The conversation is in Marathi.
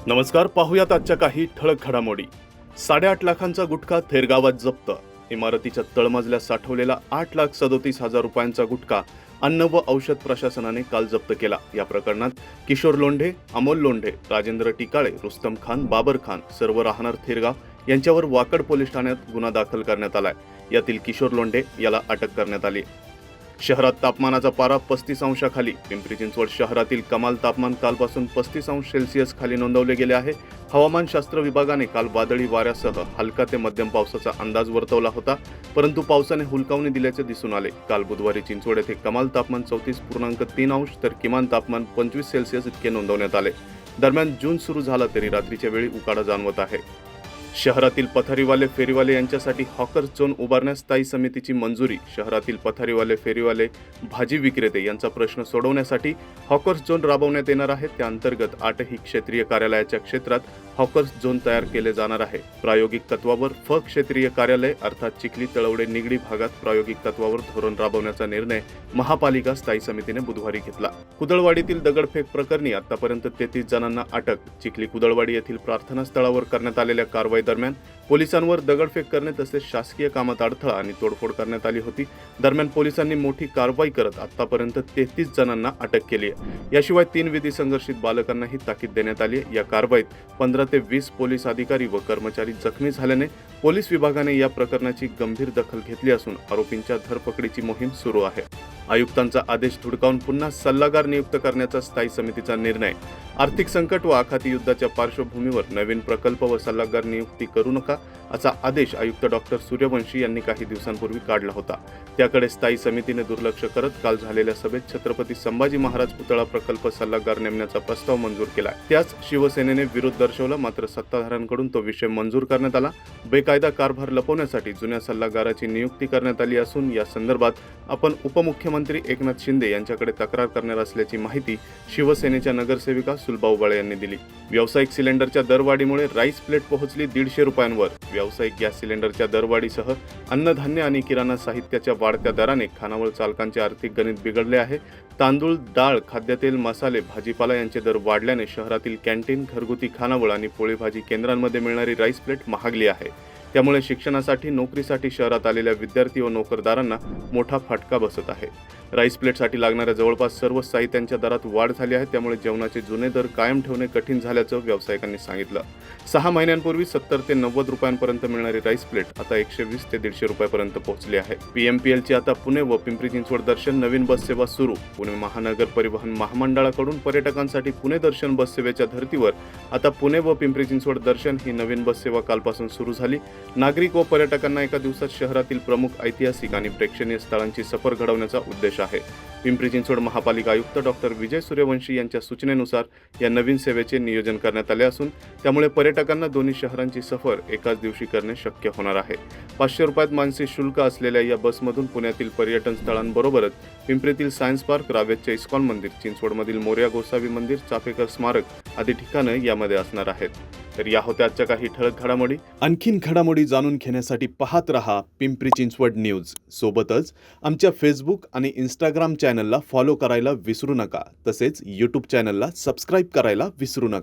नमस्कार, पाहूयात आजच्या काही ठळक घडामोडी. 8.5 लाखांचा गुटखा थेरगावात जप्त. इमारतीच्या तळमजल्यात साठवलेला 8,37,000 रुपयांचा गुटखा अन्न व औषध प्रशासनाने काल जप्त केला. या प्रकरणात किशोर लोंढे, अमोल लोंढे, राजेंद्र टिकाळे, रुस्तम खान, बाबर खान सर्व राहणार थेरगाव यांच्यावर वाकड पोलीस ठाण्यात गुन्हा दाखल करण्यात आलाय. यातील किशोर लोंढे याला अटक करण्यात आली. शहरात तापमानाचा पारा 35 अंशाखाली. पिंपरी चिंचवड शहरातील कमाल तापमान कालपासून 35 अंश सेल्सिअस खाली नोंदवले गेले आहे. हवामानशास्त्र विभागाने काल वादळी वाऱ्यासह हलका ते मध्यम पावसाचा अंदाज वर्तवला होता, परंतु पावसाने हुलकावणी दिल्याचे दिसून आले. काल बुधवारी चिंचवड येथे कमाल तापमान 34.3 अंश तर किमान तापमान 25 सेल्सिअस इतके नोंदवण्यात आले. दरम्यान जून सुरू झाला तरी रात्रीच्या वेळी उकाडा जाणवत आहे. शहरातील पथारीवाले फेरीवाले यांच्यासाठी हॉकर्स झोन उभारण्यास स्थायी समितीची मंजुरी. शहरातील पथारीवाले फेरीवाले भाजी विक्रेते यांचा प्रश्न सोडवण्यासाठी हॉकर्स झोन राबवण्यात येणार आहे. त्या अंतर्गत 8ही क्षेत्रीय कार्यालयाच्या क्षेत्रात हॉकर्स झोन तयार केले जाणार आहे. प्रायोगिक तत्वावर क्षेत्रीय कार्यालय अर्थात चिखली, तळवडे, निगडी भागात प्रायोगिक तत्वावर धोरण राबवण्याचा निर्णय महापालिका स्थायी समितीने बुधवारी घेतला. कुदळवाडीतील दगडफेक प्रकरणी आतापर्यंत 33 जणांना अटक. चिखली कुदळवाडी येथील प्रार्थना स्थळावर करण्यात आलेल्या कारवाई दरम्यान पोलिसांवर दगडफेक करणे तसेच शासकीय कामात अडथळा आणि तोडफोड करण्यात आली होती. दरम्यान पोलिसांनी मोठी कारवाई करत आतापर्यंत 33 जणांना अटक केली आहे. याशिवाय 3 विधी संघर्षित बालकांनाही ताकीद देण्यात आली आहे. या कारवाईत 15 ते 20 पोलीस अधिकारी व कर्मचारी जखमी झाल्याने पोलीस विभागाने या प्रकरणाची गंभीर दखल घेतली असून आरोपींच्या धरपकडीची मोहीम सुरू आहे. आयुक्तांचा आदेश धुडकावून पुन्हा सल्लागार नियुक्त करण्याचा स्थायी समितीचा निर्णय. आर्थिक संकट व आखाती युद्धाच्या पार्श्वभूमीवर नवीन प्रकल्प व सल्लागार नियुक्ती करू नका असा आदेश आयुक्त डॉक्टर सूर्यवंशी यांनी काही दिवसांपूर्वी काढला होता. त्याकडे स्थायी समितीने दुर्लक्ष करत काल झालेल्या सभेत छत्रपती संभाजी महाराज पुतळा प्रकल्प सल्लागार नेमण्याचा प्रस्ताव मंजूर केला. त्याच शिवसेनेने विरोध दर्शवला, मात्र सत्ताधाऱ्यांकडून तो विषय मंजूर करण्यात आला. बेकायदा कारभार लपवण्यासाठी जुन्या सल्लागाराची नियुक्ती करण्यात आली असून या संदर्भात आपण उपमुख्यमंत्री एकनाथ शिंदे यांच्याकडे तक्रार करणार असल्याची माहिती शिवसेनेच्या नगरसेविका सुलभा उबाळे यांनी दिली. व्यावसायिक सिलेंडरच्या दरवाढीमुळे राईस प्लेट पोहोचली 150 रुपयांवर. व्यावसायिक गॅस सिलेंडरच्या दरवाढीसह अन्नधान्य आणि किराणा साहित्याच्या वाढत्या दराने खानावळ चालकांचे आर्थिक गणित बिघडले आहे. तांदूळ, डाळ, खाद्यतेल, मसाले, भाजीपाला यांचे दर वाढल्याने शहरातील कॅन्टीन, घरगुती खानावळ आणि पोळी भाजी केंद्रांमध्ये मिळणारी राईस प्लेट महागली आहे. त्यामुळे शिक्षणासाठी, नोकरीसाठी शहरात आलेल्या विद्यार्थी व नोकरदारांना मोठा फटका बसत आहे. राईस प्लेटसाठी लागणाऱ्या जवळपास सर्व साहित्यांच्या दरात वाढ झाली आहे. त्यामुळे जेवणाचे जुने दर कायम ठेवणे कठीण झाल्याचं व्यावसायिकांनी सांगितलं. 6 महिन्यांपूर्वी 70 ते 90 रुपयांपर्यंत मिळणारी राईस प्लेट आता 120 ते 150 रुपयांपर्यंत पोहोचली आहे. PMPLची आता पुणे व पिंपरी चिंचवड दर्शन नवीन बस सेवा सुरू. पुणे महानगर परिवहन महामंडळाकडून पर्यटकांसाठी पुणे दर्शन बस सेवेच्या धर्तीवर आता पुणे व पिंपरी चिंचवड दर्शन ही नवीन बस सेवा कालपासून सुरू झाली. नागरिक व पर्यटकांना एका दिवसात शहरातील प्रमुख ऐतिहासिक आणि प्रेक्षणीय स्थळांची सफर घडवण्याचा उद्देश आहे. पिंपरी चिंचवड महापालिका आयुक्त डॉक्टर विजय सूर्यवंशी यांच्या सूचनेनुसार या नवीन सेवेचे नियोजन करण्यात आले असून त्यामुळे पर्यटकांना दोन्ही शहरांची सफर एकाच दिवशी करणे शक्य होणार आहे. 500 रुपयात मानसी शुल्क असलेल्या या बसमधून पुण्यातील पर्यटन स्थळांबरोबरच पिंपरीतील सायन्स पार्क, रावेतचे इस्कॉन मंदिर, चिंचवडमधील मोरया गोसावी मंदिर, चाफेकर स्मारक आदी ठिकाणं यामध्ये असणार आहेत. तर या होत्या आजच्या काही ठळक घडामोडी. आणखीन घडामोडी जाणून घेण्यासाठी पाहत रहा पिंपरी चिंचवड न्यूज. सोबतच आमच्या फेसबुक आणि इंस्टाग्राम चॅनलला फॉलो करायला विसरू नका. तसेच यूट्यूब चॅनलला सबस्क्राईब करायला विसरू नका.